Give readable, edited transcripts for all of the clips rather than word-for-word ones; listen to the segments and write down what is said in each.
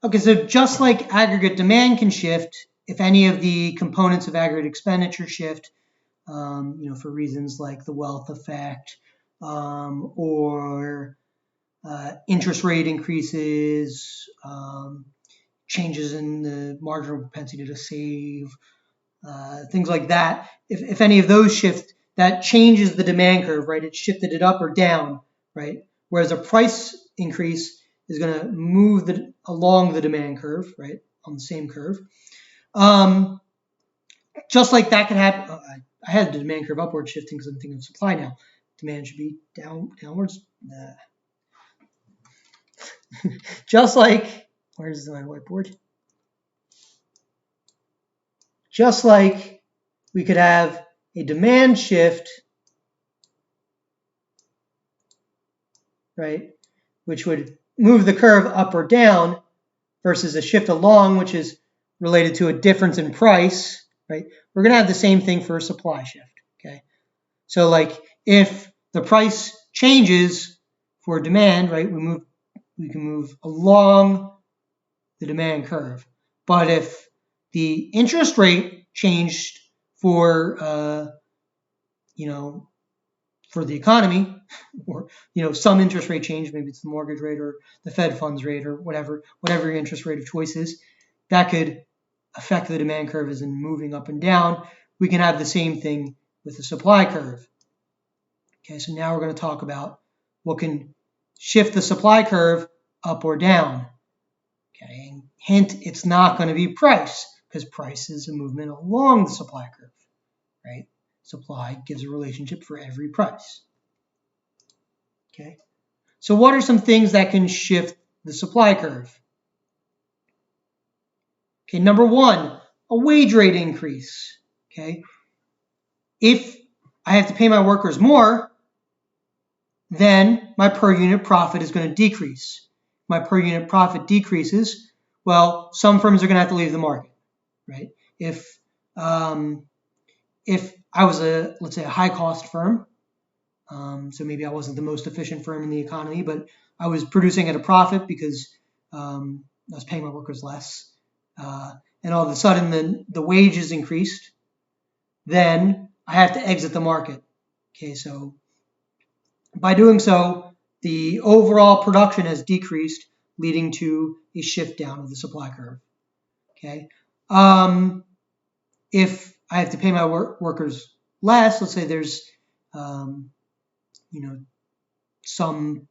Okay, so just like aggregate demand can shift, if any of the components of aggregate expenditure shift, for reasons like the wealth effect or interest rate increases, changes in the marginal propensity to save, things like that. If any of those shift, that changes the demand curve, right? It shifted it up or down, right? Whereas a price increase is going to move along the demand curve, right, on the same curve. Just like that can happen. I had the demand curve upward shifting because I'm thinking of supply now. Demand should be downwards. Just like, where's my whiteboard? Just like we could have a demand shift, right, which would move the curve up or down versus a shift along, which is related to a difference in price, right? We're going to have the same thing for a supply shift, okay? So like if the price changes for demand, right, we can move along the demand curve. But if the interest rate changed for, for the economy, or some interest rate change, maybe it's the mortgage rate or the Fed funds rate or whatever your interest rate of choice is, that could affect the demand curve as in moving up and down. We can have the same thing with the supply curve. Okay, so now we're going to talk about what can shift the supply curve up or down. Okay, and hint, it's not going to be price, because price is a movement along the supply curve, right? Supply gives a relationship for every price. Okay, so what are some things that can shift the supply curve? Okay, number one, a wage rate increase. Okay, if I have to pay my workers more, then my per unit profit is going to decrease. My per unit profit decreases, well, some firms are going to have to leave the market, right? If I was let's say a high cost firm, so maybe I wasn't the most efficient firm in the economy, but I was producing at a profit because I was paying my workers less, and all of a sudden the wages increased, then I have to exit the market. Okay, so by doing so, the overall production has decreased, leading to a shift down of the supply curve. Okay, if I have to pay my workers less, let's say there's some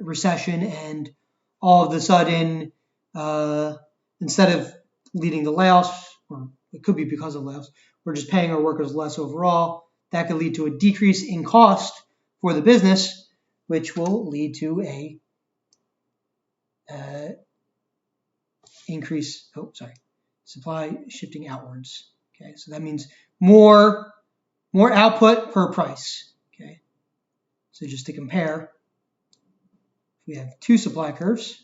recession, and all of a sudden, instead of leading to layoffs, or it could be because of layoffs, we're just paying our workers less overall. That could lead to a decrease in cost for the business, which will lead to a supply shifting outwards. Okay, so that means more output per price. Okay, so just to compare, we have two supply curves.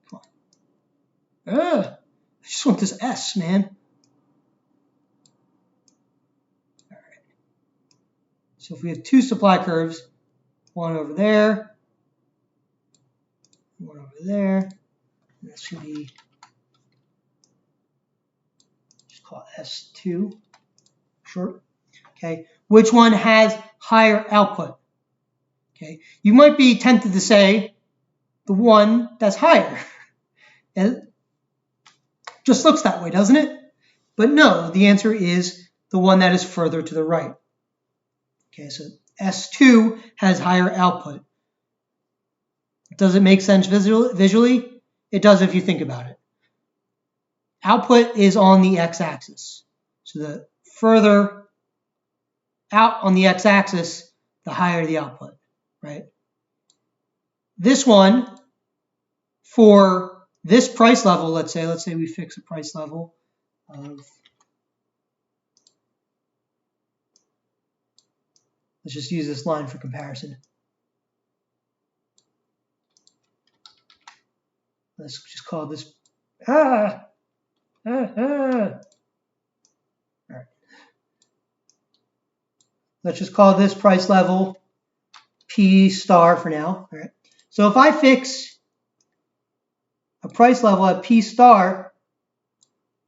Come on. I just want this S, man. All right. So if we have two supply curves, one over there, one over there, this should be, just call it S2, short. Okay, which one has higher output? Okay, you might be tempted to say the one that's higher. It just looks that way, doesn't it? But no, the answer is the one that is further to the right. Okay, so S2 has higher output. Does it make sense visually? It does if you think about it. Output is on the x-axis. So the further out on the x-axis, the higher the output, right? This one, for this price level, let's say we fix a price level of, let's just use this line for comparison. Let's just call this, let's just call this price level P star for now. All right. So if I fix a price level at P star,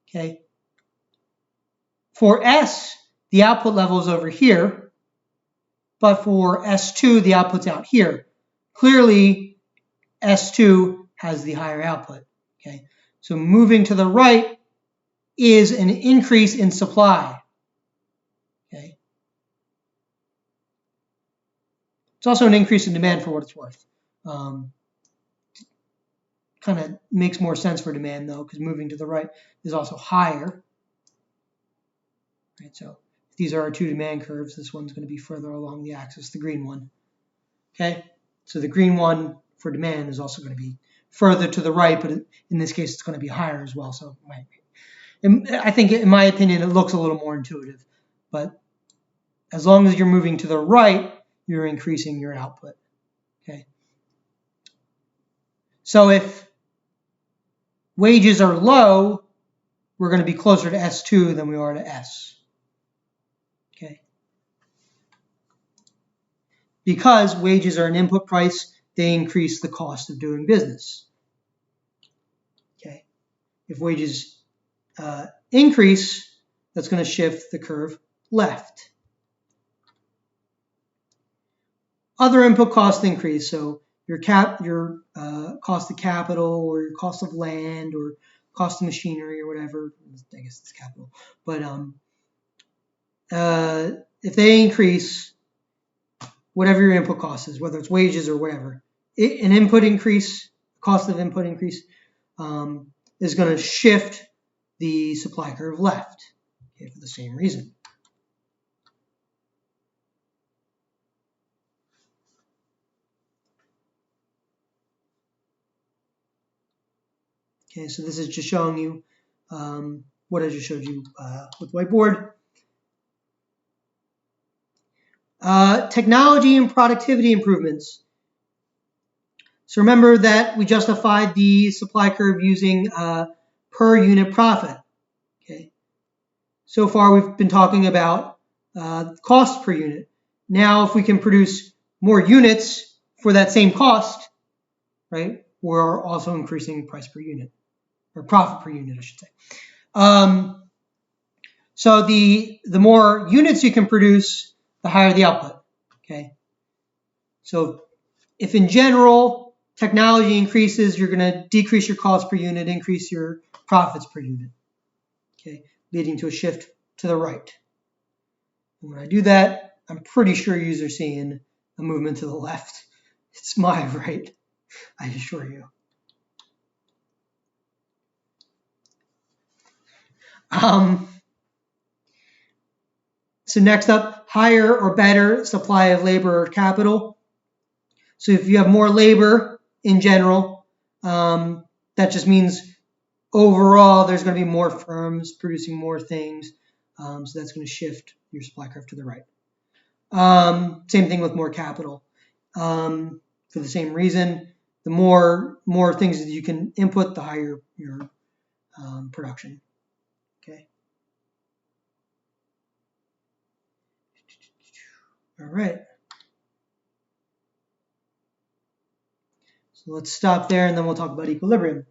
okay, for S, the output level is over here, but for S2, the output's out here. Clearly, S2 has the higher output. Okay, so moving to the right is an increase in supply. Okay, it's also an increase in demand for what it's worth. Kind of makes more sense for demand though, because moving to the right is also higher. Right, so if these are our two demand curves, this one's going to be further along the axis, the green one. Okay, so the green one for demand is also going to be further to the right, but in this case, it's going to be higher as well. So I think, in my opinion, it looks a little more intuitive. But as long as you're moving to the right, you're increasing your output. Okay. So if wages are low, we're going to be closer to S2 than we are to S. Okay. Because wages are an input price, they increase the cost of doing business. Okay. If wages increase, that's going to shift the curve left. Other input costs increase, so your cost of capital or your cost of land or cost of machinery or whatever. I guess it's capital, but if they increase, whatever your input cost is, whether it's wages or whatever, an input increase, cost of input increase, is going to shift the supply curve left, okay, for the same reason. Okay, so this is just showing you what I just showed you with whiteboard. Technology and productivity improvements. So remember that we justified the supply curve using per unit profit. Okay. So far we've been talking about cost per unit. Now if we can produce more units for that same cost, right, we're also increasing price per unit, or profit per unit, I should say. So the more units you can produce, the higher the output. Okay. So if in general technology increases, you're going to decrease your cost per unit, increase your profits per unit. Okay, leading to a shift to the right. And when I do that, I'm pretty sure users seeing a movement to the left. It's my right, I assure you. So next up, higher or better supply of labor or capital. So if you have more labor in general, that just means overall there's going to be more firms producing more things. So that's going to shift your supply curve to the right. Same thing with more capital. For the same reason, the more things that you can input, the higher your production. Okay. All right. So let's stop there and then we'll talk about equilibrium.